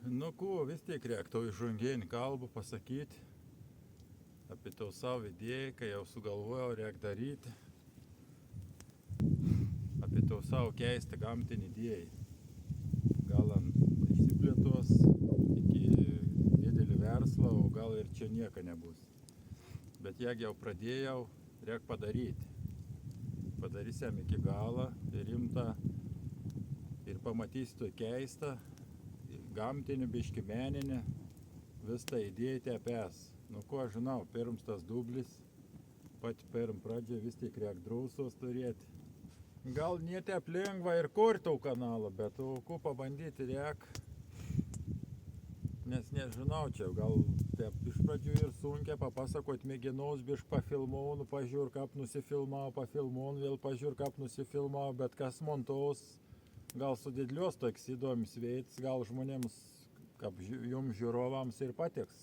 Nu ko, vis tiek reik tau įžangėnį kalbą pasakyti apie tau savo idėją, kai jau sugalvojau, reik daryti. Apie tau savo keistą gamtinį idėją. Gal išsiplėtos iki didelį verslą, o gal ir čia nieko nebus. Bet jeigu jau pradėjau, reik padaryti. Padarysim iki galo, rimtą ir pamatysi tu keistą, gamtinį, biškį meninį, vis tą idėją tepės. Nu ko aš žinau, pirms tas dublis, pati pirm pradžia vis tik reik drausos turėti. Gal netep lengva ir kurti tau kanalą, bet ko pabandyti reik. Nes nežinau čia, gal iš pradžių ir sunkia papasakot mėginaus bišk pafilmau, nu pažiūr kap nusifilmau, pafilmau, vėl pažiūr kap nusifilmau, bet kas montaus, gal sudidlios toks įdomis veids, gal žmonėms, kaip jums žiūrovams ir patiks.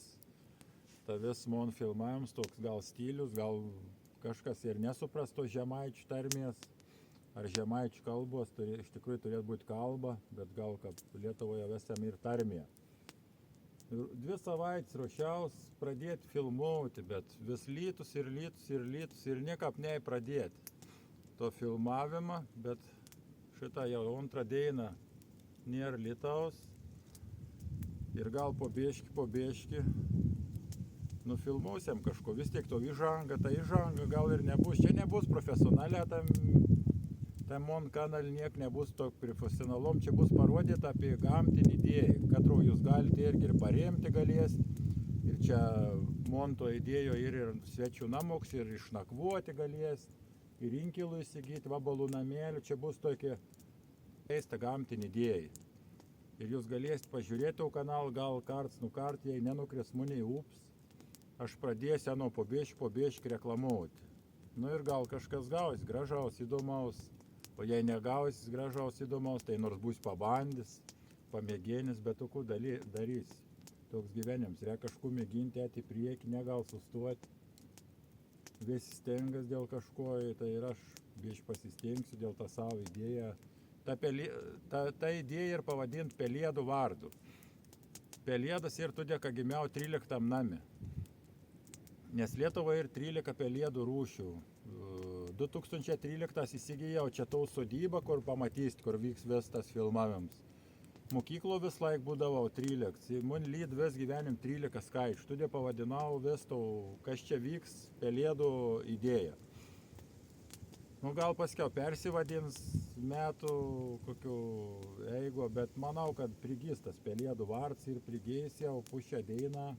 Ta vis mon filmavimams toks gal stilius, gal kažkas ir nesuprasto žemaičių tarmės, ar žemaičių kalbos, iš tikrųjų turėtų būti kalba, bet gal kaip Lietuvoje visam ir tarmė. 2 savaitės ruošiaus pradėti filmuoti, bet vis lytus ir niekap nei pradėti to filmavimą, bet šitą jau antrą dieną nėra lytaus ir gal po bieškį nufilmuosim kažko, vis tiek to įžanga, ta įžanga gal ir nebus, čia nebus profesionalė, tam mon kanal niek nebus to profesionalom, čia bus parodyta apie gamtinį idėją, katro jūs galite irgi ir paremti galės, ir čia mon to idėjo ir svečių namoks, ir išnakvuoti galės, ir inkilų įsigyti, vabalų namėlių, čia bus tokia keista gamtinė idėja. Ir jūs galėsite pažiūrėti tau kanalą, gal karts nukart, jei nenukris mane į ups, aš pradėsiu nuo po bieškį reklamuoti. Nu ir gal kažkas gaus, gražaus, įdomaus, o jei negaus gražaus, įdomaus, tai nors bus pabandys, pamėgėnis, bet tokių darys. Toks gyvenims, reikia kažkur mėginti į priekį, negal sustoti. Visi stengas dėl kažko, tai ir aš biškį pasistengsiu dėl tą savo idėją. Ta idėja ir pavadinti Pelėdų vardu. Pelėdas ir tudė, ką gimiau 13 name. Nes Lietuvoje ir 13 pelėdų rūšių. 2013 įsigijau čia tau sodybą, kur pamatysit, kur vyks vis tas filmavimas. Mokyklo vis laik būdavau 13. Man lyd vis gyvenim 13 skaičių. Tudė pavadinau vis tau, kas čia vyks, pelėdų idėja. Nu, gal paskiau persivadins metų kokių eigo, bet manau, kad prigys tas pelėdų vards ir prigys jau pušę deiną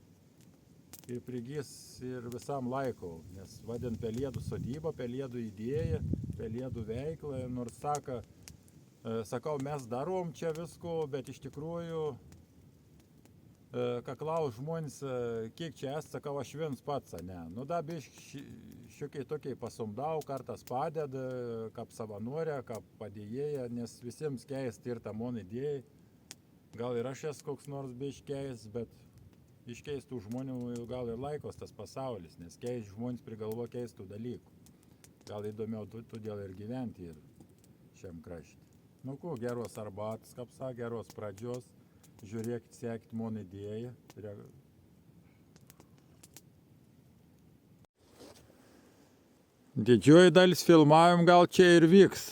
ir prigys ir visam laikau, nes vadint pelėdų sodybą, pelėdų idėją, pelėdų veiklą, nors sakau, mes darom čia visko, bet iš tikrųjų, ką klaus žmonės, kiek čia esi, sakau, aš viens pats, ne. Nu, da šiokiai tokiai pasumdau, kartas padeda, kaip savanorė, kaip padėjėja, nes visiems keist ir tą mon idėją. Gal ir aš esu koks nors biškeis, bet iškeistų žmonių gal ir laikos tas pasaulis, nes keist žmonės prigalvo keistų dalykų. Gal įdomiau todėl ir gyventi ir šiam krašte. Nu ko, geros arbatos, kaip sakė, geros pradžios. Žiūrėkit, sekit mon idėją. Didžioji dalis filmavim gal čia ir vyks.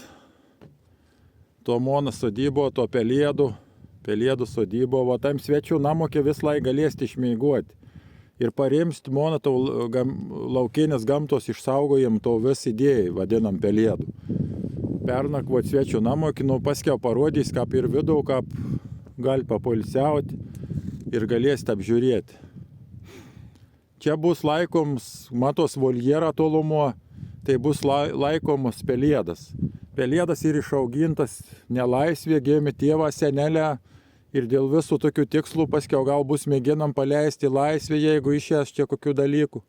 To mono sodybo, to pelėdų sodybo, va tam svečių namokė vis laik galėsite išmėgoti. Ir paremsit mono to laukinės gamtos išsaugojim to vis idėjai, vadinam pelėdų. Pernakvot svečių namokį, nu paskiau parodys, kaip ir vidau, kaip gali papolsiauti ir galėsite apžiūrėti. Čia bus laikoms, matos voljera tolumo, tai bus laikomas pelėdas. Pelėdas ir išaugintas nelaisvė, gėmė tėvą, senelę ir dėl visų tokių tikslų paskiau gal bus mėginam paleisti laisvę, jeigu išės čia kokių dalykų.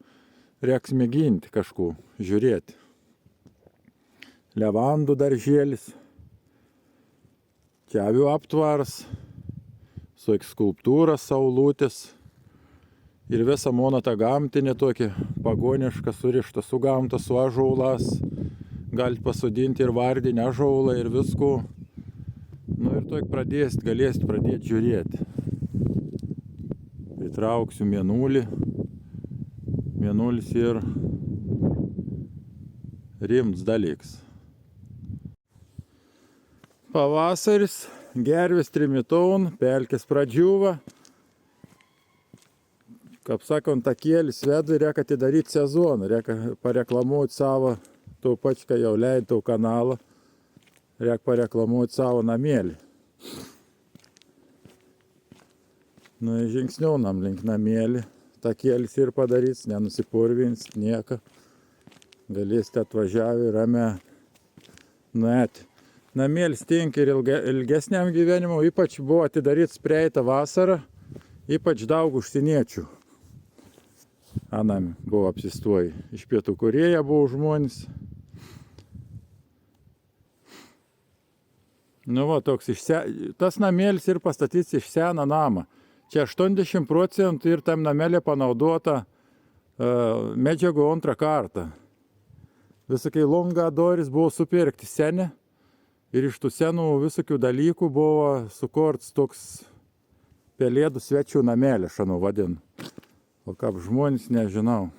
Reiks mėginti kažkų, žiūrėti. Levandų daržėlis, čia avių aptvaras, su skulptūra, saulutės ir visa mono ta gamtinė tokia pagoniška, surišta su gamta, su ąžuolas. Galite pasodinti ir vardinį ąžuolą ir visko. Nu ir galėsit pradėti žiūrėti. Pritrauksiu mėnulį. Mėnulis ir rimts dalyks. Pavasaris, gervės trimitaun, pelkės pradžiūva. Kaip sakant, takėlis veda, reikia atidaryti sezoną, reikia pareklamuoti savo, tų pačką jau leidau kanalą, reikia pareklamuoti savo namėlį. Nu, žingsniaunam link namėlį, takėlis ir padarys, nenusipurvins, nieko. Galėsite atvažiavę ramiai nuėti. Namėlis tinka ir ilgesniam gyvenimui, ypač buvo atidarytas praeitą vasarą, ypač daug užsieniečių. Anam buvo apsistoję. Iš Pietų Korėją buvo žmonės. Nu va, toks tas namėlis ir pastatyts iš seną namą. Čia 80% ir tam namėlė panaudota medžiagų antrą kartą. Visokiai longa doris buvo supirkti seni. Ir iš tų senų visokių dalykų buvo sukurts toks pelėdų svečių namėlė, šanu vadinu. O kaip žmonės, nežinau.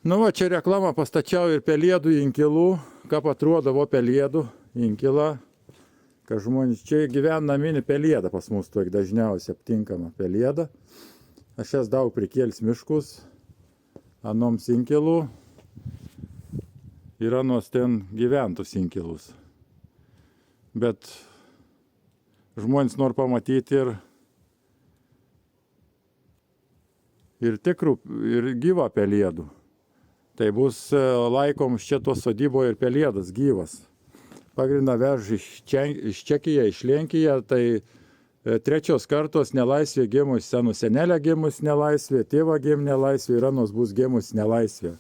Nu va, čia reklamą pastačiau ir pelėdų inkilų, kaip atrodavo pelėdų inkilą. Kad žmonės čia gyvena naminį pelėdą, pas mus tokia dažniausiai aptinkama pelėda. Aš jas daug prikėlis miškus, anoms inkilų. Ir anos ten gyventus inkilus. Bet žmonės nori pamatyti ir tikrų, ir gyvą pelėdų. Tai bus laikom šitos sodyboje ir pelėdas gyvas. Pagrindą vež iš Čekiją, iš Lenkiją, tai trečios kartos nelaisvė gimus, senų senelė gimus nelaisvė, tėva gim nelaisvė ir anos bus gimus nelaisvė.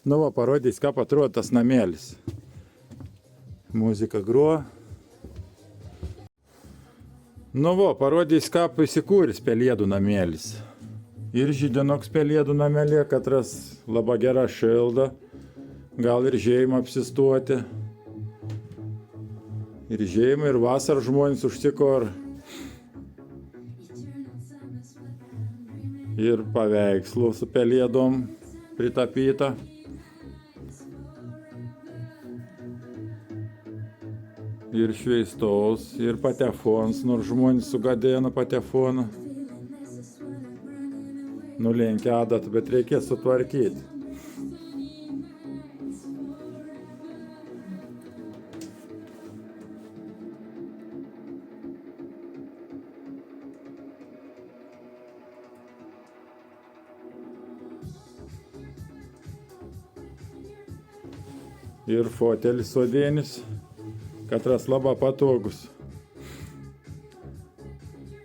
Nu va, parodys, kaip atrodo tas namėlis. Muzika groja. Nu va, parodys, kaip įsikūris pelėdų namėlis. Ir žydinoks pelėdų namėlė, katras labai gera šilda. Gal ir žiemą apsistoti. Ir žiemą, ir vasarą žmonės užsiko ir paveikslų su pelėdom pritapyta. Ir šveistos, ir patefons, nors žmonės sugadėna patefoną. Nulenkia adatą, bet reikės sutvarkyti. Ir fotelis sodienis. Katras labai patogus.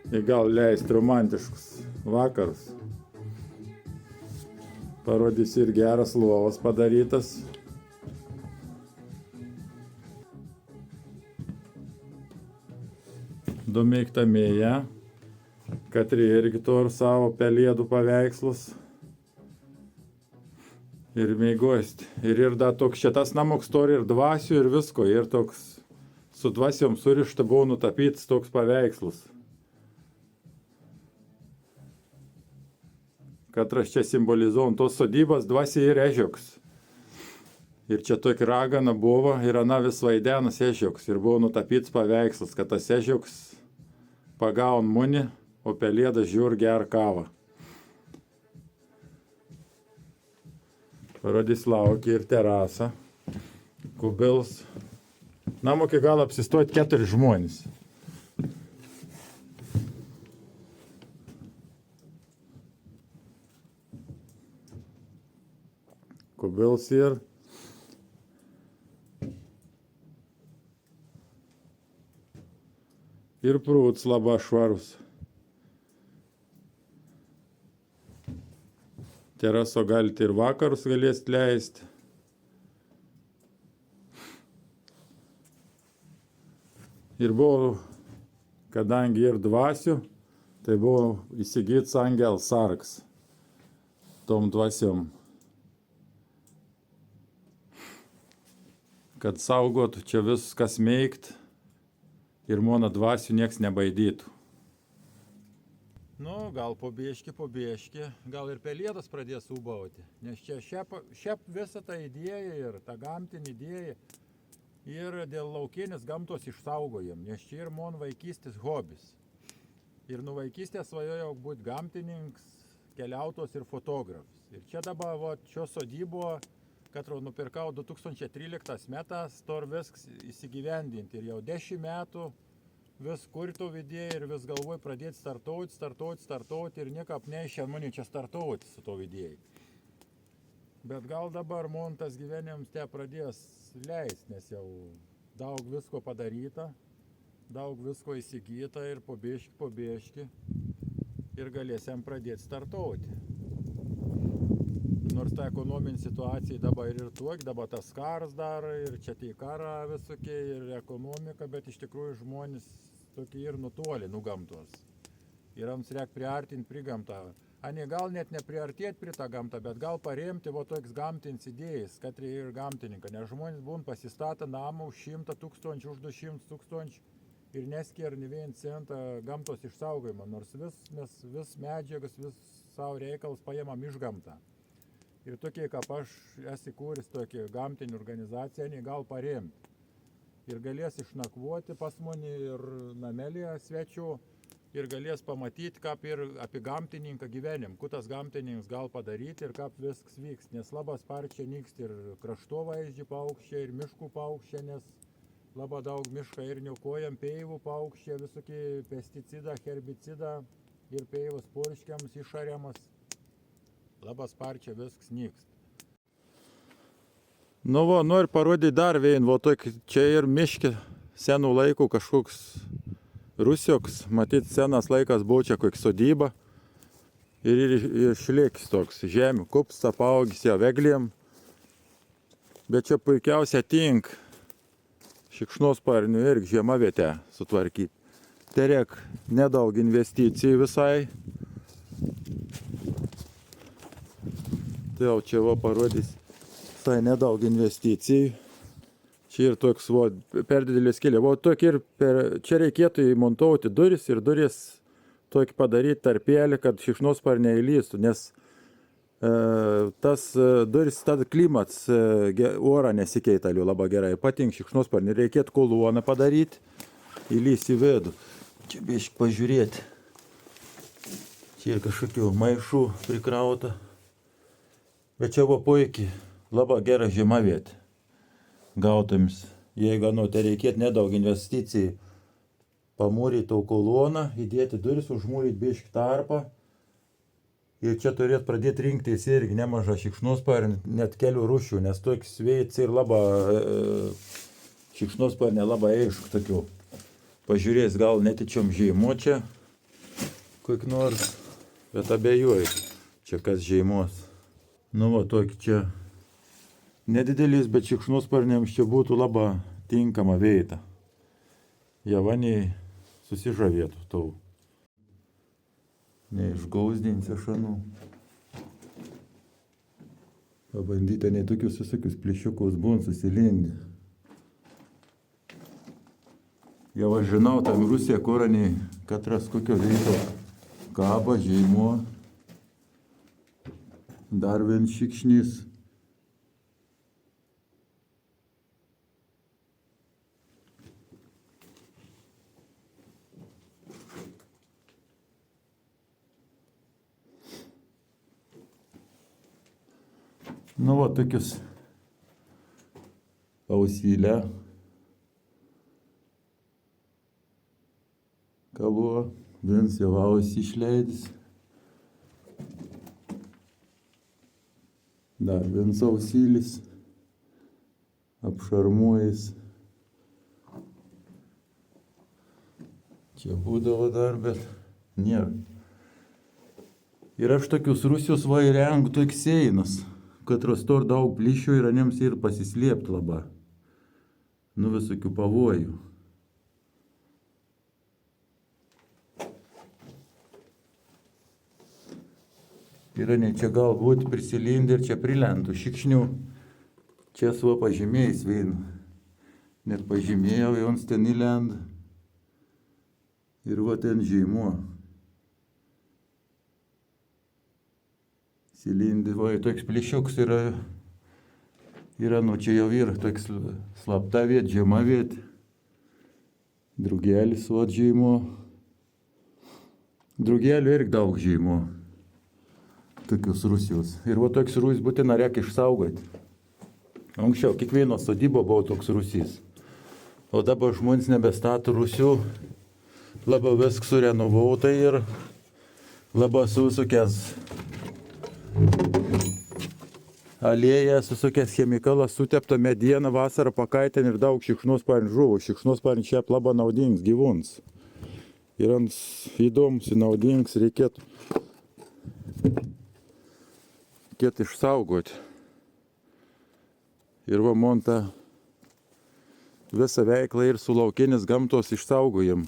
Ir gal leisti romantiškus vakarus. Parodys ir geras lovas padarytas. Du mėgtamėje. Katri irgi turi savo pelėdų paveikslus. Ir mėgosti. Ir dar toks šitas namoks turi ir dvasių ir visko. Ir toks su dvasiom surišta buvo nutapytas toks paveikslas. Katras čia simbolizuojam tos sodybos dvasiai ir ežioks. Ir čia tokia ragana buvo ir ana vis vaidenas ežioks. Ir buvo nutapytas paveikslas, kad tas ežioks pagaun munį, o pelėdas žiūr ger kavą. Parodys laukia ir terasa. Kubils. Namokį gal apsistoti 4 žmonės. Kubils ir prūts labai švarus. Teraso galite ir vakarus galėsit leisti. Ir buvo, kadangi ir dvasių, tai buvo įsigytas angel sargas tom dvasiom. Kad saugotų čia viskas meikt ir mano dvasių nieks nebaidytų. Nu, gal po bieški, gal ir pelėdas pradės ūbauti. Nes čia šiaip visą tą idėją ir tą gamtinį idėją ir dėl laukinės gamtos išsaugojam. Nes čia ir mon vaikystės hobis. Ir nuo vaikystės svajojau būti gamtininkas, keliautos ir fotografas. Ir čia dabar šio sodybo, kad nupirkau 2013 metais, to viskas įsigyvendinti. Ir jau 10 metų vis kurto vidėje ir vis galvoju pradėti startuoti ir niekap neišėn mane čia startuoti su to vidėje. Bet gal dabar man tas gyvenimas te pradės leist, nes jau daug visko padaryta, daug visko įsigyta ir po bieški ir galėsim pradėti startuoti. Nors ta ekonominė situacija dabar ir tuok, dabar tas karas daro ir čia tai karą visokie ir ekonomika, bet iš tikrųjų žmonės tokie ir nutoli nuo gamtos. Ir jiems reikia priartinti prie gamtą. Ani gal net nepriartėti prie tą gamtą, bet gal paremti toks gamtinis idėjas, kad ir gamtininką. Nes žmonės būn pasistatę namą už 100 000, už 200 000 ir neskiria ne vien centą gamtos išsaugojimą. Nors vis medžiagas, vis savo reikalus paėmam iš gamtą. Ir tokie, kaip aš esu kūris tokia gamtinė organizacija, gal paremti. Ir galės išnakvoti pas mane ir namelėje svečių ir galės pamatyti, kaip ir apie gamtininką gyvenim, kuo tas gamtininkas gal padaryti ir kaip viskas vyks. Nes labai sparčiai nyksta ir kraštovaizdžiai paukščiai, ir miškų paukščiai, nes labai daug mišką ir niokojam, peivų paukščiai, visokie pesticidą, herbicidą ir peivus porškiams išariamas. Labai sparčiai viskas nyksta. Nu, noriu parodyti dar vieną, čia ir miške senų laikų kažkoks rusioks, matyt, senas laikas buvo čia kokia sodyba ir išliekis toks žemių, kupsta, paaugis jau eglėm, bet čia puikiausia tink šikšnosparnių irgi žiemavietę sutvarkyti. Tai reik nedaug investicijų visai. Tai jau čia parodys. Tai nedaug investicijų. Čia ir toks per didelis kelias. Čia reikėtų įmontuoti duris ir duris tokį padaryti tarpelį, kad šikšnosparniai įlįstų, nes tas duris, tada klimats orą nesikeitaliu labai gerai. Patink šikšnosparniai, reikėtų koloną padaryti, įlįsti į vidų. Čia biški pažiūrėti. Čia ir kažkokių maišų prikrauta. Bet čia puikiai. Labai gera žiemavietė gautams. Jeigu tai reikėtų nedaug investicijų, pamūryti koloną, įdėti duris, užmūryti biškį tarpą. Ir čia turėtų pradėti rinktis irgi nemažą šikšnosparnį, net kelių rūšių, nes toks veids ir labai šikšnosparnė labai aišku tokių. Pažiūrės gal netyčiom žeimo čia, kokį nors, bet abejoju, čia kas žeimos. Nu, tokį čia nedidelis, bet šikšnosparniams čia būtų labai tinkama vieta. Javaniai susižavėtų tau. Neišgausdinsi šanų. Pabandyti, nei tokius visokius plišiukus būn susilindi. Jau aš žinau, tam Rusija koraniai, katras kokio veito kaba, žeimo. Dar vien šikšnys. Nu, tokius ausylę. Kavo, viens jau ausį išleidis. Dar viens ausylis. Apšarmuojais. Čia būdavo dar, bet nėra. Ir aš tokius Rusijos įrengiu tokius einus. Kad rastor daug plyšių ir aniems ir pasislėpti labai. Nu visokių pavojų. Ir anie čia galbūt prisilindė ir čia prilentų šikšnių. Čia savo pažymėjais vien. Net pažymėjau, jons ten įlenda. Ir ten žeimo. Cilindrai, toks plyšiuks yra, nu čia jau yra toks slapta vieta, žema vieta. Drugelis vat žymo. Drugelių irgi daug žymo. Tokius Rusijos. Ir va toks Rusijos būtina reikia išsaugoti. Anksčiau kiekvieno sodybo buvo toks Rusijos. O dabar žmonės nebestato Rusių. Labiau viskas surenovauta ir labiau susukęs alėja, susukęs chemikalas, sutepta mediena, vasarą pakaitin ir daug šikšnosparnių žuvo. Šikšnosparniai čia labai naudingas gyvūnas. Ir ant įdomus ir naudingas reikėtų išsaugoti. Ir va monta visą veiklą ir su laukinės gamtos išsaugojim.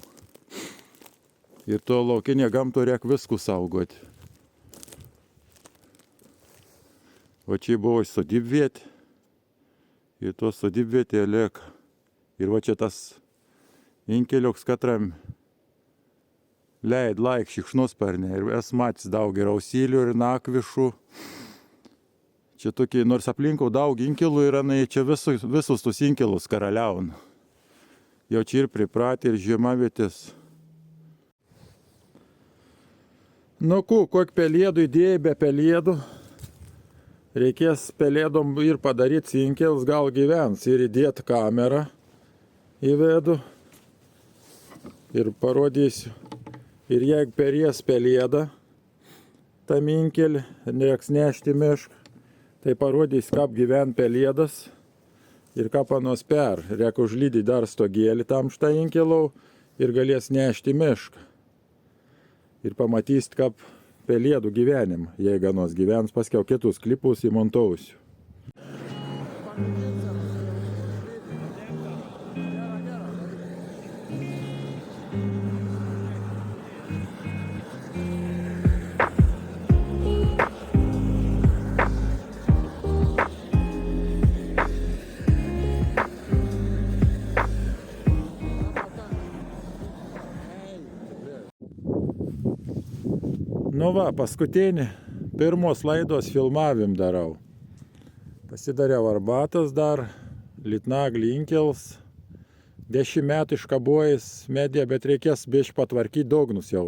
Ir to laukinė gamto reikia viskų saugoti. O čia buvo sodybvietė. Ir to sodybvietėje lieka. Ir va čia tas inkeliuks katram leid laik šikšnosparniai. Ir esu matęs daug ir ausylių, ir nakvišų. Čia tokie, nors aplinkau daug inkilų yra, čia visus tus inkilus karaliauna. Jau čia ir pripratę, ir žiemavietės. Nu, kokį pelėdų idėją be pelėdų. Reikės pelėdom ir padaryti inkilus, gal gyvens. Ir įdėti kamerą į vidų. Ir parodysiu. Ir jeigu perės pelėdą, tam inkelį, reiks nešti mišką. Tai parodys, kaip gyvena pelėdas ir ką panos per. Reikia užlydyti dar stogėlį tam šitą inkilau ir galės nešti mišką. Ir pamatysit, kaip pelėdų gyvenimą. Jei ganos gyvens, paskiau kitus klipus įmontausiu. Nu va, paskutinį pirmos laidos filmavim darau. Pasidariau arbatas dar, litnaglį inkils. 10 metų iškabojęs mediją, bet reikės biškį patvarkyti dognus jau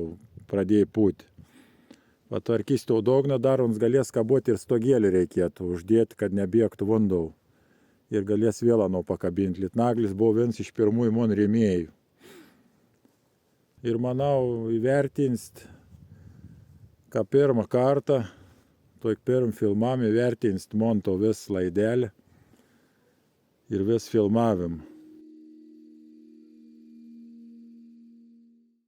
pradėjai pūti. Patvarkys to dogną dar, uns galės kaboti ir stogėlį reikėtų uždėti, kad nebėgtų vandau. Ir galės vėl anu pakabinti. Litnaglis buvo vienas iš pirmųjų mon rėmėjų. Ir manau, įvertinsit, ką pirmą kartą, toj pirm filmam įvertinsit monto vis laidelį ir vis filmavim.